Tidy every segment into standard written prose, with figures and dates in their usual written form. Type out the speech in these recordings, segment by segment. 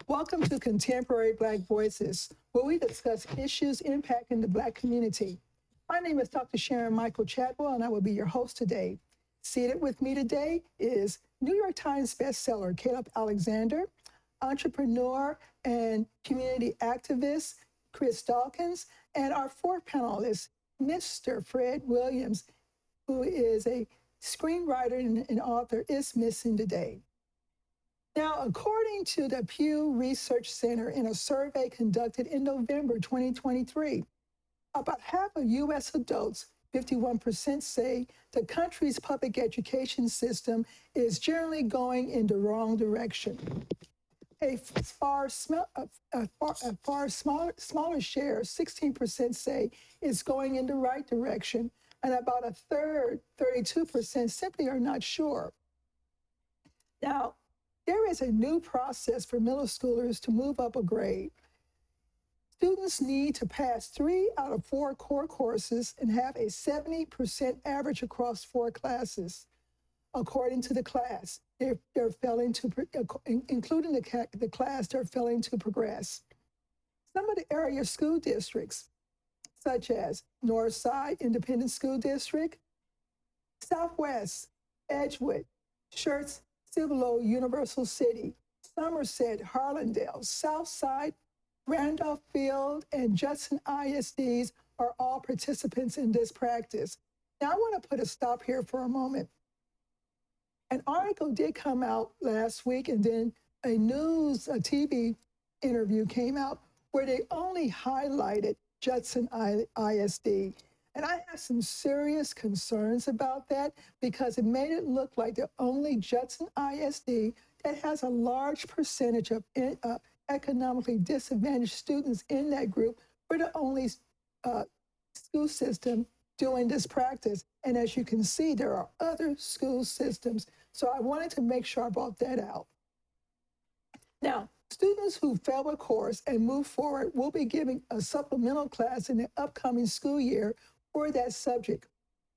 Welcome to Contemporary Black Voices, where we discuss issues impacting the Black community. My name is Dr. Sharon Michael Chadwell, and I will be your host today. Seated with me today is New York Times bestseller Caleb Alexander, entrepreneur and community activist Chris Dawkins, and our fourth panelist, Mr. Fred Williams, who is a screenwriter and author, is missing today. Now, according to the Pew Research Center in a survey conducted in November 2023, about half of U.S. adults, 51%, say the country's public education system is generally going in the wrong direction. A far smaller share, 16%, say it's going in the right direction, and about a third, 32%, simply are not sure. Now, there is a new process for middle schoolers to move up a grade. Students need to pass 3 out of 4 core courses and have a 70% average across 4 classes. According to the class, they're failing to, including the class, they're failing to progress. Some of the area school districts, such as Northside Independent School District, Southwest, Edgewood, Schertz, Cibolo, Universal City, Somerset, Harlandale, Southside, Randolph Field, and Judson ISDs are all participants in this practice. Now, I want to put a stop here for a moment. An article did come out last week, and then a TV interview came out where they only highlighted Judson ISD. And I have some serious concerns about that because it made it look like the only Judson ISD that has a large percentage of economically disadvantaged students in that group were the only school system doing this practice. And as you can see, there are other school systems. So I wanted to make sure I brought that out. Now, students who fail a course and move forward will be giving a supplemental class in the upcoming school year for that subject.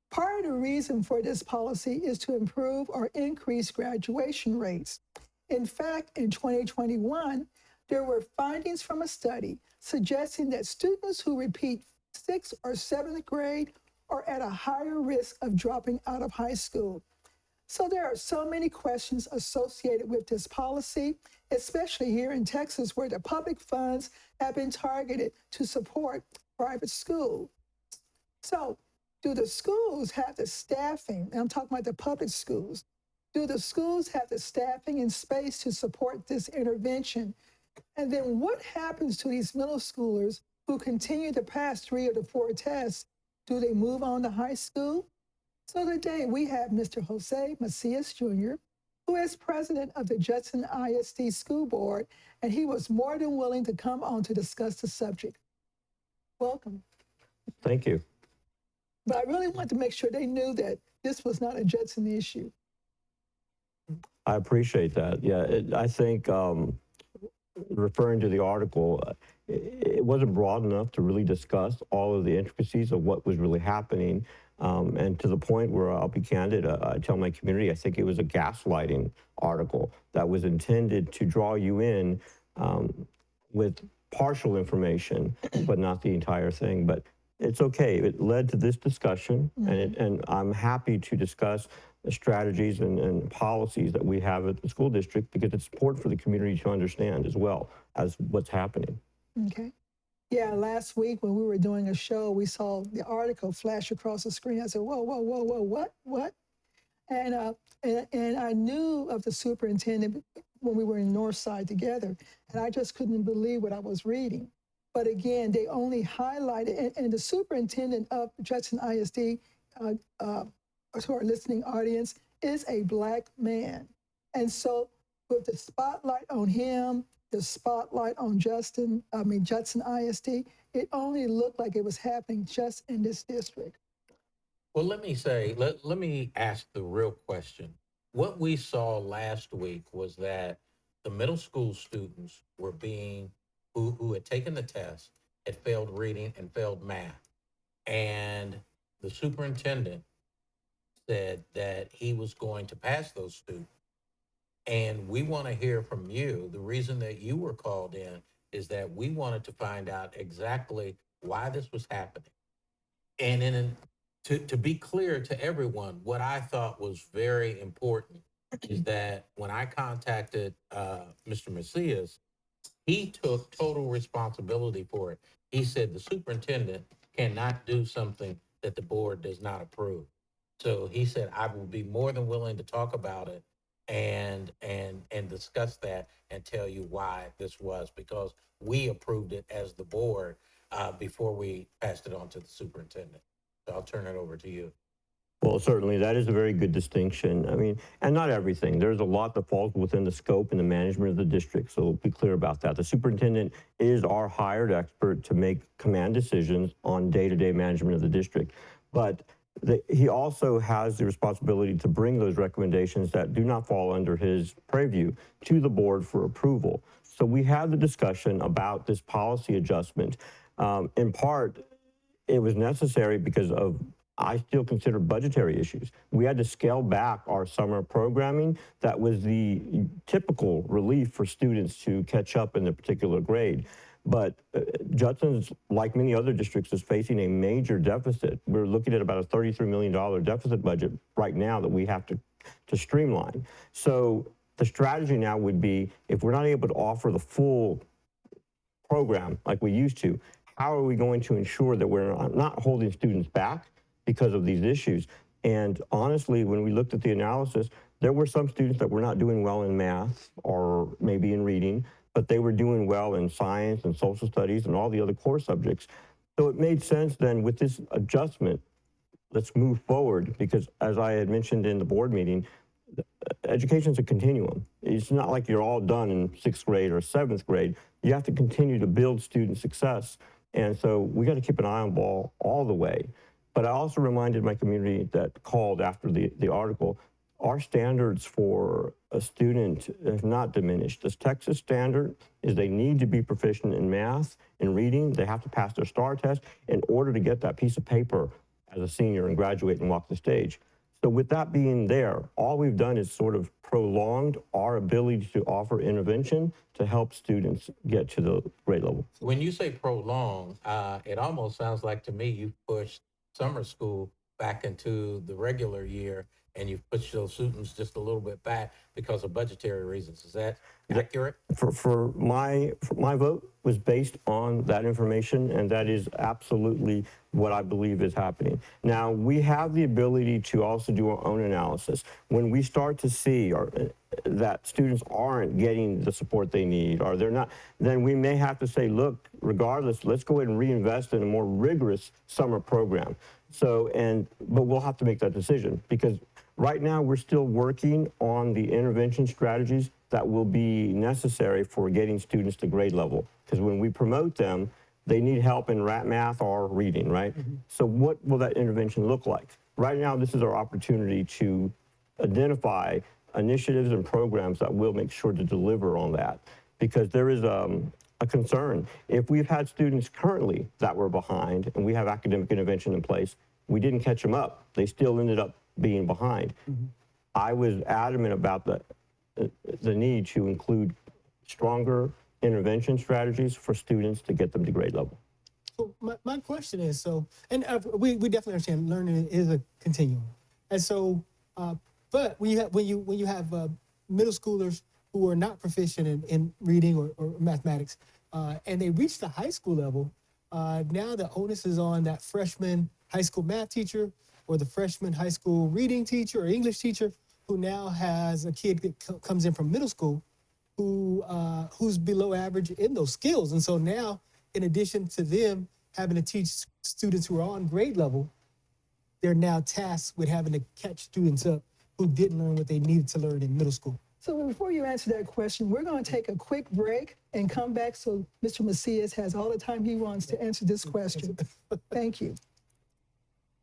Part of the reason for this policy is to improve or increase graduation rates. In fact, in 2021, there were findings from a study suggesting that students who repeat 6th or 7th grade are at a higher risk of dropping out of high school. So there are so many questions associated with this policy, especially here in Texas, where the public funds have been targeted to support private schools. So do the schools have the staffing? And I'm talking about the public schools. Do the schools have the staffing and space to support this intervention? And then what happens to these middle schoolers who continue to pass 3 of the 4 tests? Do they move on to high school? So today we have Mr. Jose Macias Jr., who is president of the Judson ISD School Board, and he was more than willing to come on to discuss the subject. Welcome. Thank you. But I really want to make sure they knew that this was not a Judson issue. I appreciate that. Yeah, I think referring to the article, it wasn't broad enough to really discuss all of the intricacies of what was really happening. And to the point where I'll be candid, I tell my community, I think it was a gaslighting article that was intended to draw you in with partial information, but not the entire thing. But it's okay. It led to this discussion, and I'm happy to discuss the strategies and policies that we have at the school district because it's important for the community to understand as well as what's happening. Okay. Yeah, last week when we were doing a show, we saw the article flash across the screen. I said, whoa, whoa, whoa, whoa, what? And I knew of the superintendent when we were in Northside together, and I just couldn't believe what I was reading. But again, they only highlighted, and the superintendent of Judson ISD, to our listening audience, is a Black man. And so with the spotlight on him, the spotlight on Judson ISD, it only looked like it was happening just in this district. Well, let me say, let me ask the real question. What we saw last week was that the middle school students were who had taken the test, had failed reading and failed math. And the superintendent said that he was going to pass those students. And we want to hear from you. The reason that you were called in is that we wanted to find out exactly why this was happening. And to be clear to everyone, what I thought was very important is that when I contacted Mr. Macias, he took total responsibility for it. He said the superintendent cannot do something that the board does not approve. So he said, I will be more than willing to talk about it and discuss that and tell you why this was, because we approved it as the board before we passed it on to the superintendent. So I'll turn it over to you. Well, certainly, that is a very good distinction. I mean, and not everything. There's a lot that falls within the scope and the management of the district, so be clear about that. The superintendent is our hired expert to make command decisions on day-to-day management of the district. But he also has the responsibility to bring those recommendations that do not fall under his purview to the board for approval. So we had the discussion about this policy adjustment. In part, it was necessary because of, I still consider, budgetary issues. We had to scale back our summer programming. That was the typical relief for students to catch up in a particular grade. But Judson's, like many other districts, is facing a major deficit. We're looking at about a $33 million deficit budget right now that we have to streamline. So the strategy now would be, if we're not able to offer the full program like we used to, how are we going to ensure that we're not holding students back because of these issues? And honestly, when we looked at the analysis, there were some students that were not doing well in math or maybe in reading, but they were doing well in science and social studies and all the other core subjects. So it made sense then, with this adjustment, let's move forward, because as I had mentioned in the board meeting, education is a continuum. It's not like you're all done in 6th grade or 7th grade. You have to continue to build student success. And so we got to keep an eye on the ball all the way. But I also reminded my community that called after the article, our standards for a student have not diminished. This Texas standard is they need to be proficient in math and reading. They have to pass their STAR test in order to get that piece of paper as a senior and graduate and walk the stage. So with that being there, all we've done is sort of prolonged our ability to offer intervention to help students get to the grade level. When you say prolong, it almost sounds like to me you pushed summer school back into the regular year, and you've pushed those students just a little bit back because of budgetary reasons. Is that accurate? For my vote was based on that information, and that is absolutely what I believe is happening. Now, we have the ability to also do our own analysis. When we start to see that students aren't getting the support they need, or they're not, then we may have to say, look, regardless, let's go ahead and reinvest in a more rigorous summer program. So, but we'll have to make that decision, because right now we're still working on the intervention strategies that will be necessary for getting students to grade level. Because when we promote them, they need help in math or reading, right? Mm-hmm. So what will that intervention look like? Right now, this is our opportunity to identify initiatives and programs that will make sure to deliver on that. Because there is a concern. If we've had students currently that were behind and we have academic intervention in place, we didn't catch them up. They still ended up being behind. Mm-hmm. I was adamant about the need to include stronger intervention strategies for students to get them to grade level. So my question is, we definitely understand learning is a continuum, and so, but when you have middle schoolers who are not proficient in reading or mathematics, and they reach the high school level, now the onus is on that freshman high school math teacher or the freshman high school reading teacher or English teacher who now has a kid that comes in from middle school who's below average in those skills. And so now, in addition to them having to teach students who are on grade level, they're now tasked with having to catch students up who didn't learn what they needed to learn in middle school. So before you answer that question, we're going to take a quick break and come back so Mr. Macias has all the time he wants to answer this question. Thank you.